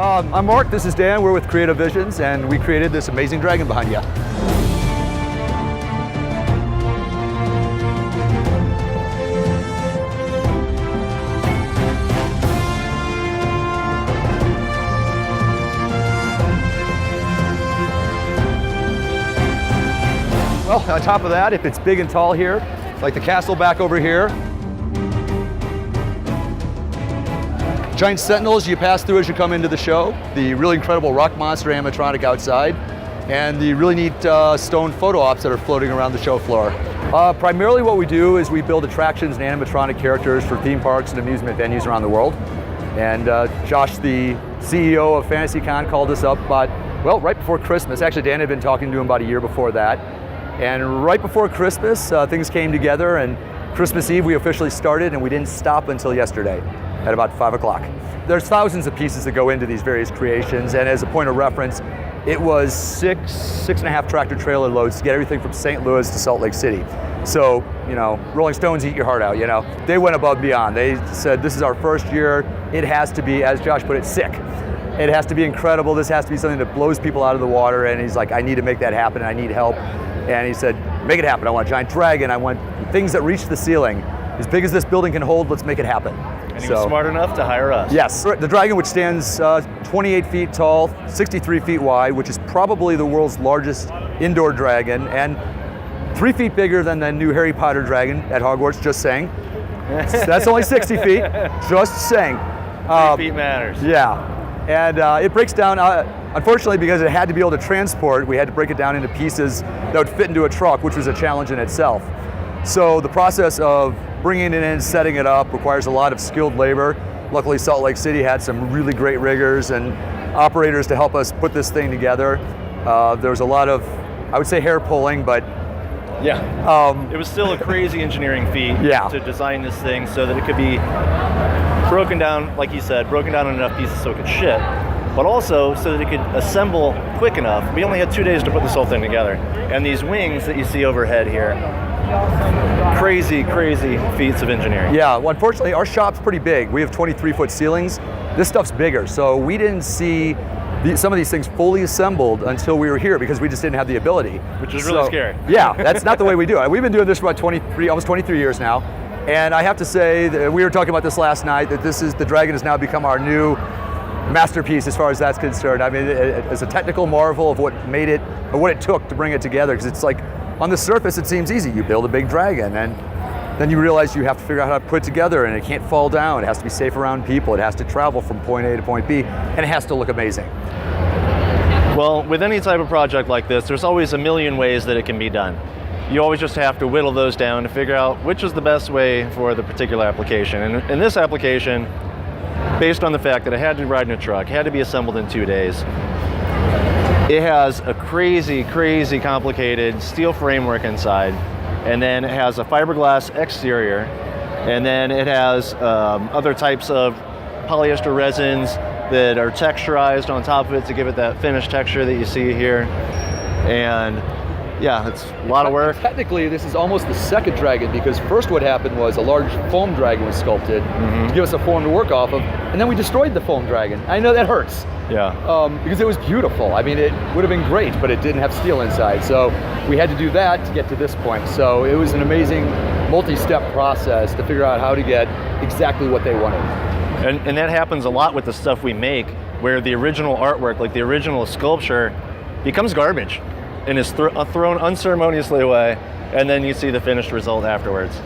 I'm Mark, this is Dan, we're with Creative Visions, and we created this amazing dragon behind you. Well, on top of that, if it's big and tall here, like the castle back over here, giant sentinels you pass through as you come into the show, the really incredible rock monster animatronic outside, and the really neat stone photo ops that are floating around the show floor. Primarily what we do is we build attractions and animatronic characters for theme parks and amusement venues around the world. And Josh, the CEO of FantasyCon, called us up right before Christmas. Actually, Dan had been talking to him about a year before that. And right before Christmas, things came together, and Christmas Eve we officially started, and we didn't stop until yesterday at about 5 o'clock. There's thousands of pieces that go into these various creations, and as a point of reference, it was six and a half tractor trailer loads to get everything from St. Louis to Salt Lake City. So, you know, Rolling Stones eat your heart out, you know. They went above and beyond. They said, this is our first year. It has to be, as Josh put it, sick. It has to be incredible. This has to be something that blows people out of the water. And he's like, I need to make that happen. I need help. And he said, make it happen. I want a giant dragon. I want things that reach the ceiling. As big as this building can hold, let's make it happen. And he was smart enough to hire us. Yes. The dragon, which stands 28 feet tall, 63 feet wide, which is probably the world's largest indoor dragon, and 3 feet bigger than the new Harry Potter dragon at Hogwarts, just saying. That's only 60 feet, just saying. 3 feet matters. Yeah. And it breaks down, unfortunately, because it had to be able to transport, we had to break it down into pieces that would fit into a truck, which was a challenge in itself. So the process of bringing it in, setting it up, requires a lot of skilled labor. Luckily, Salt Lake City had some really great riggers and operators to help us put this thing together. There was a lot of, I would say, hair pulling, but yeah, it was still a crazy engineering feat to design this thing so that it could be broken down, like you said, broken down in enough pieces so it could ship, but also so that it could assemble quick enough. We only had 2 days to put this whole thing together. And these wings that you see overhead here, crazy, crazy feats of engineering. Yeah, well, unfortunately, our shop's pretty big. We have 23-foot ceilings. This stuff's bigger, so we didn't see some of these things fully assembled until we were here because we just didn't have the ability. Which is really scary. Yeah, that's not the way we do it. We've been doing this for about almost 23 years now. And I have to say that we were talking about this last night, that the dragon has now become our new masterpiece as far as that's concerned. I mean, it's a technical marvel of what made it, or what it took to bring it together, because it's like, on the surface it seems easy. You build a big dragon, and then you realize you have to figure out how to put it together, and it can't fall down. It has to be safe around people. It has to travel from point A to point B, and it has to look amazing. Well, with any type of project like this, there's always a million ways that it can be done. You always just have to whittle those down to figure out which is the best way for the particular application. And in this application, based on the fact that it had to ride in a truck, had to be assembled in 2 days, it has a crazy, crazy complicated steel framework inside, and then it has a fiberglass exterior, and then it has other types of polyester resins that are texturized on top of it to give it that finished texture that you see here. And yeah, it's a lot of work. Technically, this is almost the second dragon, because first what happened was a large foam dragon was sculpted to give us a form to work off of, and then we destroyed the foam dragon. I know that hurts. Yeah. Because it was beautiful. I mean, it would have been great, but it didn't have steel inside. So we had to do that to get to this point. So it was an amazing multi-step process to figure out how to get exactly what they wanted. And that happens a lot with the stuff we make, where the original artwork, like the original sculpture, becomes garbage and is thrown unceremoniously away, and then you see the finished result afterwards.